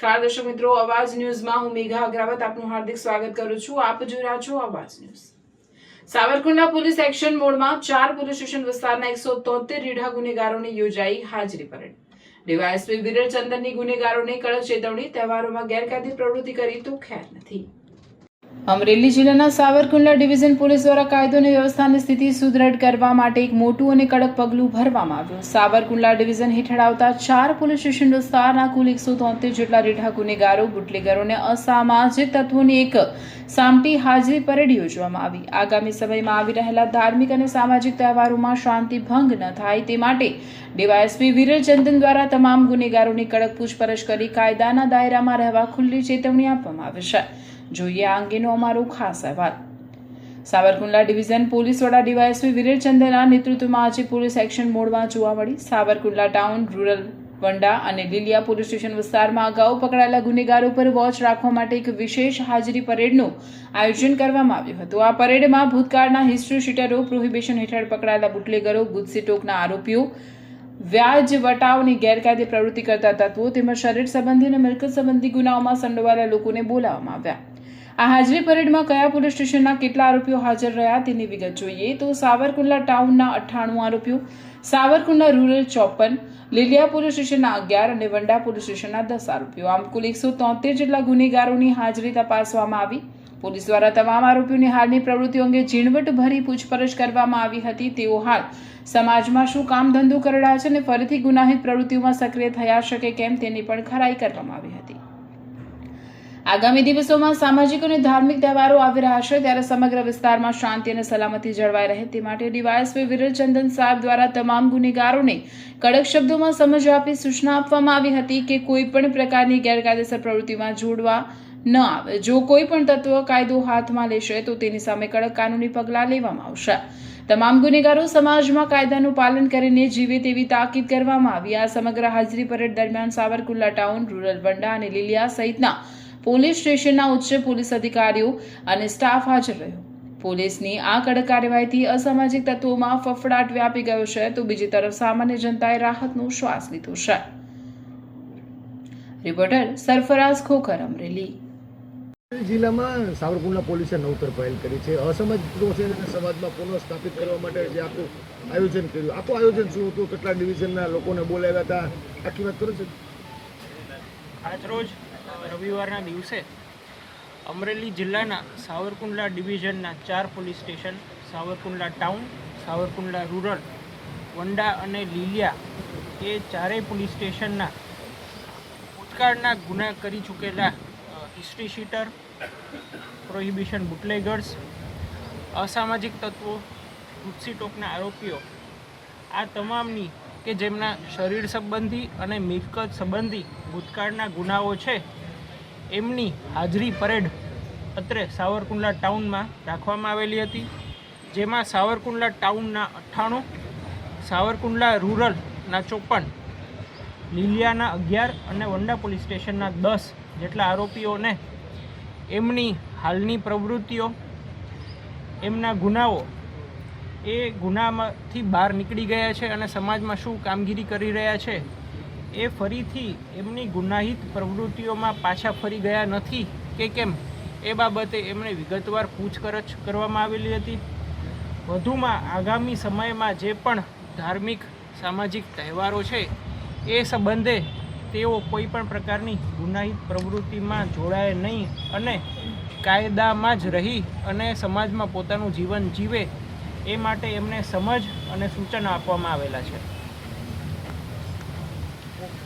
નમસ્કાર દર્શક મિત્રો, આવાજ ન્યૂઝમાં હું મેઘા અગ્રવાલ આપનું હાર્દિક સ્વાગત કરું છું। આપ જોઈ રહ્યા છો આવાજ ન્યૂઝ। સાવરકુંડલા પોલીસ એક્શન મોડમાં 4 પોલીસ સ્ટેશન વિસ્તારના 173 રીઢા ગુનેગારોની યોજાઈ હાજરી પરેડ। ડીવાયએસપી વિરલ ચંદનની ગુનેગારોને કડક ચેતવણી, તહેવારોમાં ગેરકાયદે પ્રવૃત્તિ કરી તો ખેર નથી। અમરેલી જિલ્લાના સાવરકુંડલા ડિવિઝન પોલીસ દ્વારા કાયદો અને વ્યવસ્થાની સ્થિતિ સુદૃઢ કરવા માટે એક મોટું અને કડક પગલું ભરવામાં આવ્યું। સાવરકુંડલા ડિવિઝન હેઠળ આવતા 4 પોલીસ સ્ટેશન વિસ્તારના કુલ 173 જેટલા રીઢા ગુનેગારો, બુટલેગરોને અસામાજિક તત્વોની એક સામટી હાજરી પરેડ યોજવામાં આવી। આગામી સમયમાં આવી રહેલા ધાર્મિક અને સામાજિક તહેવારોમાં શાંતિ ભંગ ન થાય તે માટે ડીવાયએસપી વિરલ ચંદન દ્વારા તમામ ગુનેગારોની કડક પૂછપરછ કરી કાયદાના દાયરામાં રહેવા ખુલ્લી ચેતવણી આપવામાં આવી છે। જોઈએ આ અંગેનો અમારો ખાસ અહેવાલ। સાવરકુંડલા ડિવિઝન પોલીસ વડા ડીવાયએસપી વિરલ ચંદનના નેતૃત્વમાં આજે પોલીસ એક્શન મોડમાં જોવા મળી। સાવરકુંડલા ટાઉન, રૂરલ, વંડા અને લીલિયા પોલીસ સ્ટેશન વિસ્તારમાં અગાઉ પકડાયેલા ગુનેગારો પર વોચ રાખવા માટે એક વિશેષ હાજરી પરેડનું આયોજન કરવામાં આવ્યું હતું। આ પરેડમાં ભૂતકાળના હિસ્ટ્રી શીટરો, પ્રોહિબિશન હેઠળ પકડાયેલા બુટલેગરો, ગુજસીટોકના આરોપીઓ, વ્યાજ વટાવની ગેરકાયદે પ્રવૃત્તિ કરતા તત્વો તેમજ શરીર સંબંધી અને મિલકત સંબંધી ગુનાઓમાં સંડોવાયેલા લોકોને બોલાવવામાં આવ્યા। આ હાજરી પરેડમાં કયા પોલીસ સ્ટેશનના કેટલા આરોપીઓ હાજર રહ્યા તેની વિગત જોઈએ તો સાવરકુંડલા ટાઉનના 98 આરોપીઓ, સાવરકુંડલા રૂરલ 54, લીલિયા પોલીસ સ્ટેશનના 11 અને વંડા પોલીસ સ્ટેશનના 10 આરોપીઓ, આમ કુલ 173 જેટલા ગુનેગારોની હાજરી તપાસવામાં આવી। પોલીસ દ્વારા તમામ આરોપીઓની હાલની પ્રવૃત્તિઓ અંગે ઝીણવટભરી પૂછપરછ કરવામાં આવી હતી। તેઓ હાલ સમાજમાં શું કામ ધંધો કરી રહ્યા છે અને ફરીથી ગુનાહિત પ્રવૃત્તિઓમાં સક્રિય થયા છે કે કેમ તેની પણ ખરાઈ કરવામાં આવી હતી। આગામી દિવસોમાં સામાજિક અને ધાર્મિક તહેવારો આવી રહ્યા છે, ત્યારે સમગ્ર વિસ્તારમાં શાંતિ અને સલામતી જળવાઈ રહે તે માટે ડીવાયએસપી વિરલ ચંદન સાહેબ દ્વારા તમામ ગુનેગારોને કડક શબ્દોમાં સમજ આપી સૂચના આપવામાં આવી હતી કે કોઈ પણ પ્રકારની ગેરકાયદેસર પ્રવૃત્તિમાં જોડવા ન આવે। જો કોઈ પણ તત્વ કાયદો હાથમાં લેશે તો તેની સામે કડક કાનૂની પગલાં લેવામાં આવશે। તમામ ગુનેગારો સમાજમાં કાયદાનું પાલન કરીને જીવે તેવી તાકીદ કરવામાં આવી। આ સમગ્ર હાજરી પરેડ દરમિયાન સાવરકુંડલા ટાઉન, રૂરલ, વંડા અને લીલિયા સહિતના પોલીસ સ્ટેશનના ઉચ્ચ પોલીસ અધિકારીઓ અને સ્ટાફ હાજર રહ્યો। પોલીસની આ કડક કાર્યવાહીથી અસામાજિક તત્વોમાં ફફડાટ વ્યાપી ગયો છે તો બીજી તરફ સામાન્ય જનતાએ રાહતનો શ્વાસ લીધો છે। રિપોર્ટર સરફરાઝ ખોખર, અમરેલી। જિલ્લામાં સાવરકુંડલા પોલીસે નવતર પહેલ કરી છે। અસામાજિક તત્વો છે અને સમાજમાં પુનઃસ્થાપિત કરવા માટે જે આખું આયોજન કર્યું, આખું આયોજન શું હતું, કેટલા ડિવિઝનના લોકોને બોલાવ્યા હતા, આખી વાત કરો છો। આજરોજ રવિવારના દિવસે અમરેલી જિલ્લાના સાવરકુંડલા ડિવિઝનના 4 police station, Savarkundla town, Savarkundla rural, Vanda અને લીલિયા એ ચારેય પોલીસ સ્ટેશનના ભૂતકાળના ગુના કરી ચૂકેલા હિસ્ટ્રી શીટર, પ્રોહિબિશન બુટલેગર્સ, અસામાજિક તત્વો, ગુજસીટોકના આરોપીઓ, આ તમામની કે જેમના શરીર સંબંધી અને મિલકત સંબંધી ભૂતકાળના ગુનાઓ છે એમની હાજરી પરેડ અત્રે સાવરકુંડલા ટાઉનમાં રાખવામાં આવેલી હતી, જેમાં સાવરકુંડલા ટાઉનના 98, સાવરકુંડલા રૂરલના 54, લીલિયાના 11 અને વંડા પોલીસ સ્ટેશનના 10 જેટલા આરોપીઓને એમની હાલની પ્રવૃત્તિઓ, એમના ગુનાઓ, એ ગુનામાંથી બહાર નીકળી ગયા છે અને સમાજમાં શું કામગીરી કરી રહ્યા છે એ ફરીથી એમની ગુનાહિત પ્રવૃત્તિઓમાં પાછા ફરી ગયા નથી કે કેમ એ બાબતે એમને વિગતવાર પૂછપરછ કરવામાં આવેલી હતી। વધુમાં આગામી સમયમાં જે પણ ધાર્મિક સામાજિક તહેવારો છે એ સંબંધે તેઓ કોઈ પણ પ્રકારની ગુનાહિત પ્રવૃત્તિમાં જોડાય નહીં અને કાયદામાં જ રહી અને સમાજમાં પોતાનું જીવન જીવે એ માટે એમને સમજ અને સૂચના આપવામાં આવેલા છે।